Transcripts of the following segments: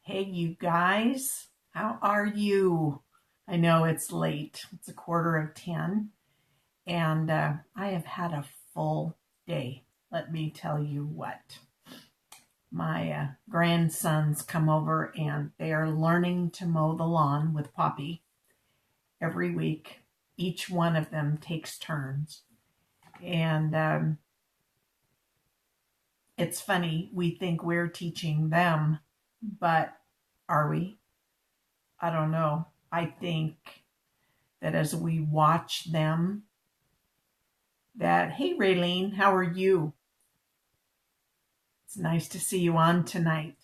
Hey, you guys, how are you? I know it's late. It's 9:45, and I have had a full day. Let me tell you what. My grandsons come over and they are learning to mow the lawn with Poppy every week. Each one of them takes turns. And it's funny, we think we're teaching them, but are we? I don't know. I think that as we watch them, that, hey, Raylene, how are you? It's nice to see you on tonight.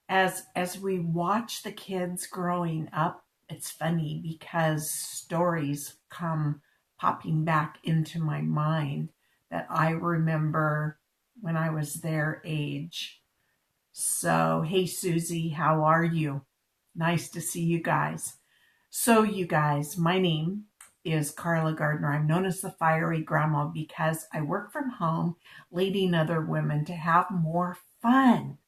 As we watch the kids growing up, it's funny because stories come popping back into my mind that I remember when I was their age. So, hey, Susie, how are you? Nice to see you guys. So, you guys, my name is Carla Gardner. I'm known as the Fiery Grandma because I work from home leading other women to have more fun,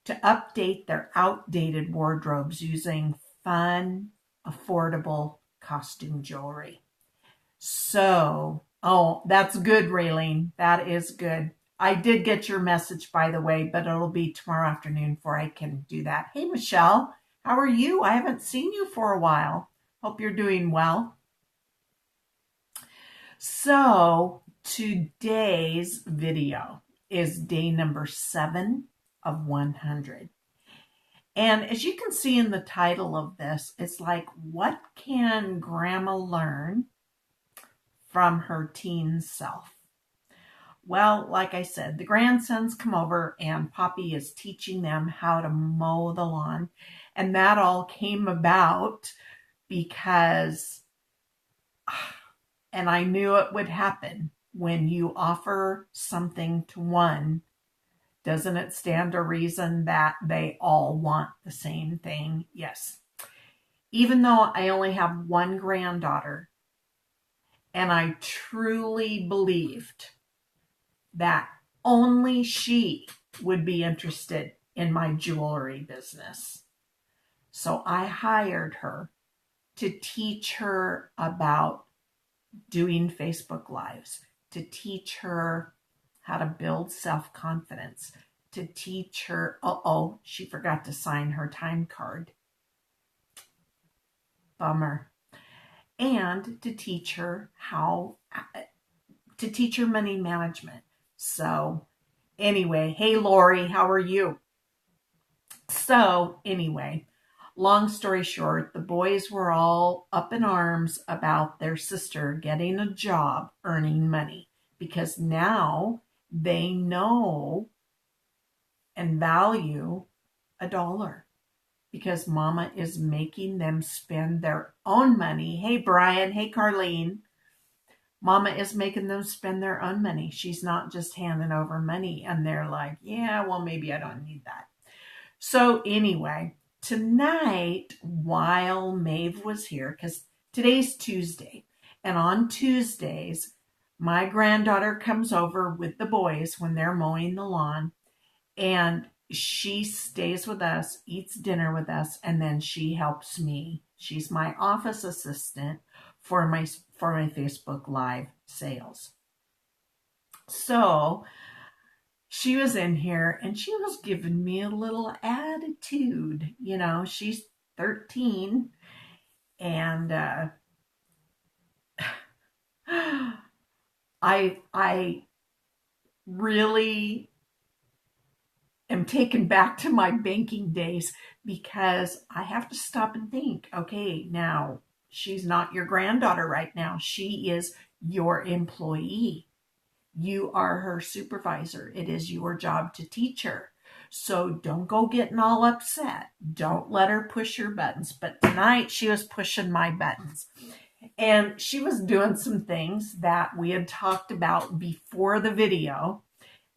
to update their outdated wardrobes using fun, affordable costume jewelry. So, oh, that's good, Raylene. That is good. I did get your message, by the way, but it'll be tomorrow afternoon before I can do that. Hey, Michelle, how are you? I haven't seen you for a while. Hope you're doing well. So today's video is day number 7 of 100. And as you can see in the title of this, it's like, what can Grandma learn from her teen self? Well, like I said, the grandsons come over and Poppy is teaching them how to mow the lawn. And that all came about because, and I knew it would happen, when you offer something to one, doesn't it stand to reason that they all want the same thing? Yes. Even though I only have one granddaughter, and I truly believed that only she would be interested in my jewelry business. So I hired her to teach her about doing Facebook Lives, to teach her how to build self-confidence, to teach her, she forgot to sign her time card. Bummer. And to teach her money management. So anyway, hey, Lori, how are you? So anyway, long story short, the boys were all up in arms about their sister getting a job earning money because now they know and value $1 because Mama is making them spend their own money. Hey, Brian. Hey, Carlene. Mama is making them spend their own money. She's not just handing over money. And they're like, yeah, well, maybe I don't need that. So anyway, tonight, while Maeve was here, because today's Tuesday, and on Tuesdays, my granddaughter comes over with the boys when they're mowing the lawn, and she stays with us, eats dinner with us, and then she helps me. She's my office assistant for my Facebook Live sales. So she was in here and she was giving me a little attitude. You know, she's 13 and I really am taken back to my banking days because I have to stop and think, okay, now she's not your granddaughter right now. She is your employee. You are her supervisor. It is your job to teach her. So don't go getting all upset. Don't let her push your buttons. But tonight she was pushing my buttons. And she was doing some things that we had talked about before the video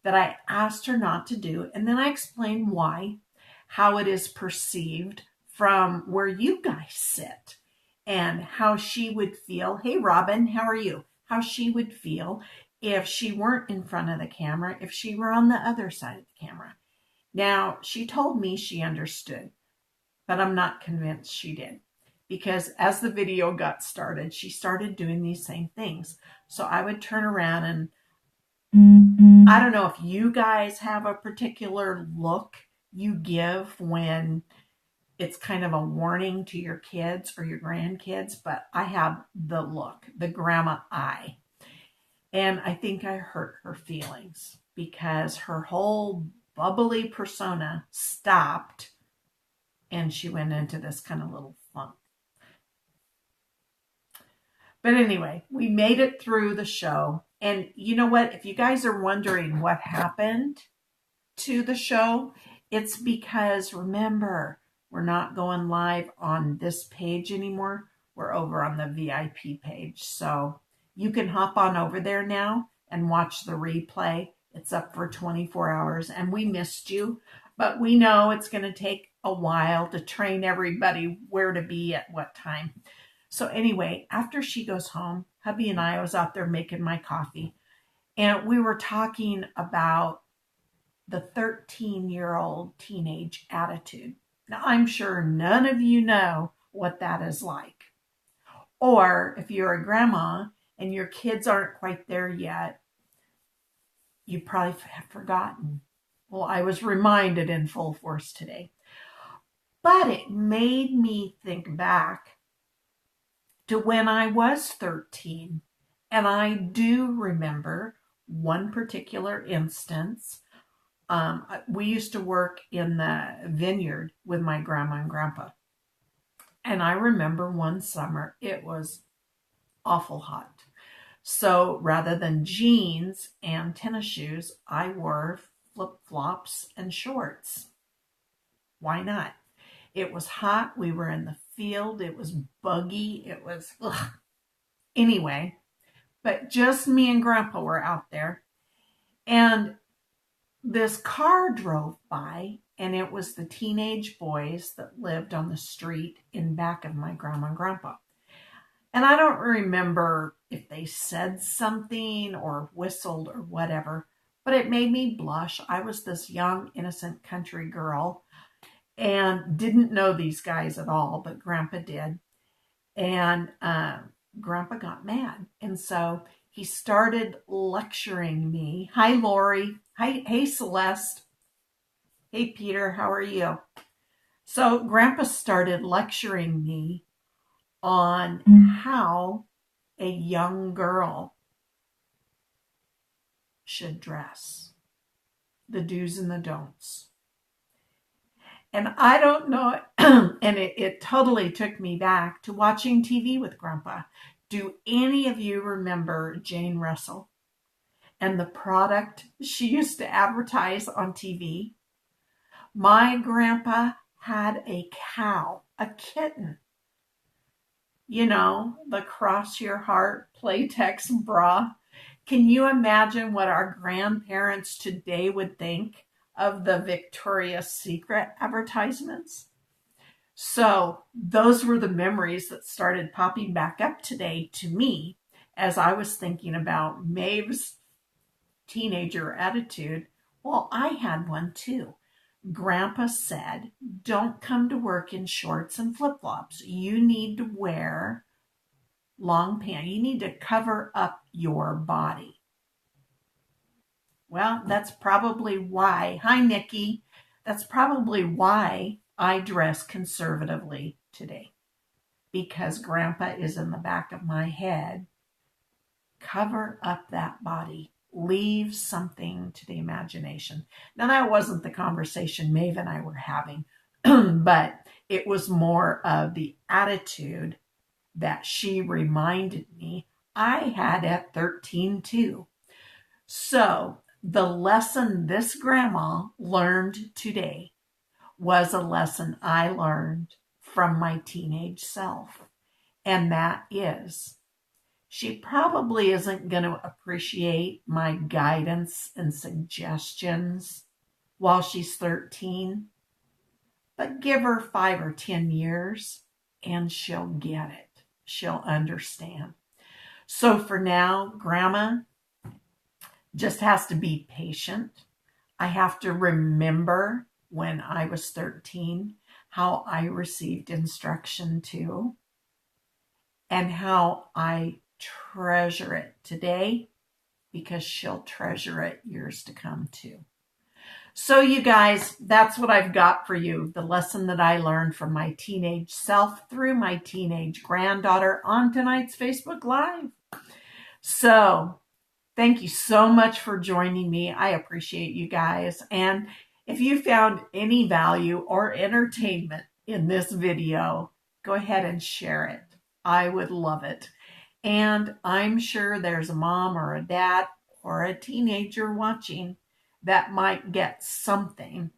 that I asked her not to do. And then I explained why, how it is perceived from where you guys sit and how she would feel. Hey, Robin, how are you? How she would feel if she weren't in front of the camera, if she were on the other side of the camera. Now, she told me she understood, but I'm not convinced she did. Because as the video got started, she started doing these same things. So I would turn around and I don't know if you guys have a particular look you give when it's kind of a warning to your kids or your grandkids, but I have the look, the grandma eye. And I think I hurt her feelings because her whole bubbly persona stopped and she went into this kind of little funk. But anyway, we made it through the show. And you know what? If you guys are wondering what happened to the show, it's because, remember, we're not going live on this page anymore. We're over on the VIP page. So you can hop on over there now and watch the replay. It's up for 24 hours. And we missed you, but we know it's going to take a while to train everybody where to be at what time. So anyway, after she goes home, hubby and I was out there making my coffee, and we were talking about the 13-year-old teenage attitude. Now, I'm sure none of you know what that is like. Or if you're a grandma and your kids aren't quite there yet, you probably have forgotten. Well, I was reminded in full force today. But it made me think back to when I was 13. And I do remember one particular instance. We used to work in the vineyard with my grandma and grandpa. And I remember one summer, it was awful hot. So rather than jeans and tennis shoes, I wore flip-flops and shorts. Why not? It was hot. We were in the field. It was buggy. It was, ugh. Anyway, but just me and Grandpa were out there. And this car drove by, and it was the teenage boys that lived on the street in back of my grandma and grandpa. And I don't remember if they said something or whistled or whatever, but it made me blush. I was this young, innocent country girl and didn't know these guys at all, but Grandpa did. And Grandpa got mad. And so he started lecturing me. Hi, Lori. Hi, hey, Celeste. Hey, Peter. How are you? So Grandpa started lecturing me on how a young girl should dress, the do's and the don'ts. And I don't know, and it totally took me back to watching TV with Grandpa. Do any of you remember Jane Russell and the product she used to advertise on TV? My grandpa had a cow, a kitten. You know, the Cross Your Heart Playtex bra. Can you imagine what our grandparents today would think of the Victoria's Secret advertisements? So those were the memories that started popping back up today to me as I was thinking about Maeve's teenager attitude. Well, I had one too. Grandpa said, don't come to work in shorts and flip-flops. You need to wear long pants. You need to cover up your body. Well, that's probably why. Hi, Nikki. That's probably why I dress conservatively today. Because Grandpa is in the back of my head. Cover up that body. Leave something to the imagination. Now, that wasn't the conversation Maeve and I were having, but it was more of the attitude that she reminded me I had at 13 too. So the lesson this grandma learned today was a lesson I learned from my teenage self. And that is, she probably isn't going to appreciate my guidance and suggestions while she's 13, but give her 5 or 10 years and she'll get it. She'll understand. So for now, Grandma just has to be patient. I have to remember when I was 13 how I received instruction too, and how I treasure it today because she'll treasure it years to come too. So you guys, that's what I've got for you. The lesson that I learned from my teenage self through my teenage granddaughter on tonight's Facebook Live. So thank you so much for joining me. I appreciate you guys. And if you found any value or entertainment in this video, go ahead and share it. I would love it. And I'm sure there's a mom or a dad or a teenager watching that might get something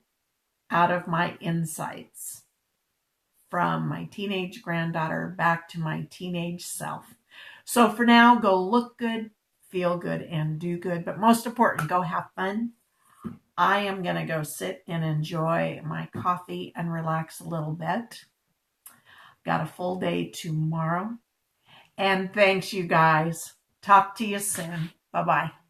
out of my insights from my teenage granddaughter back to my teenage self. So for now, go look good, feel good, and do good. But most important, go have fun. I am going to go sit and enjoy my coffee and relax a little bit. Got a full day tomorrow. And thanks, you guys. Talk to you soon. Bye-bye.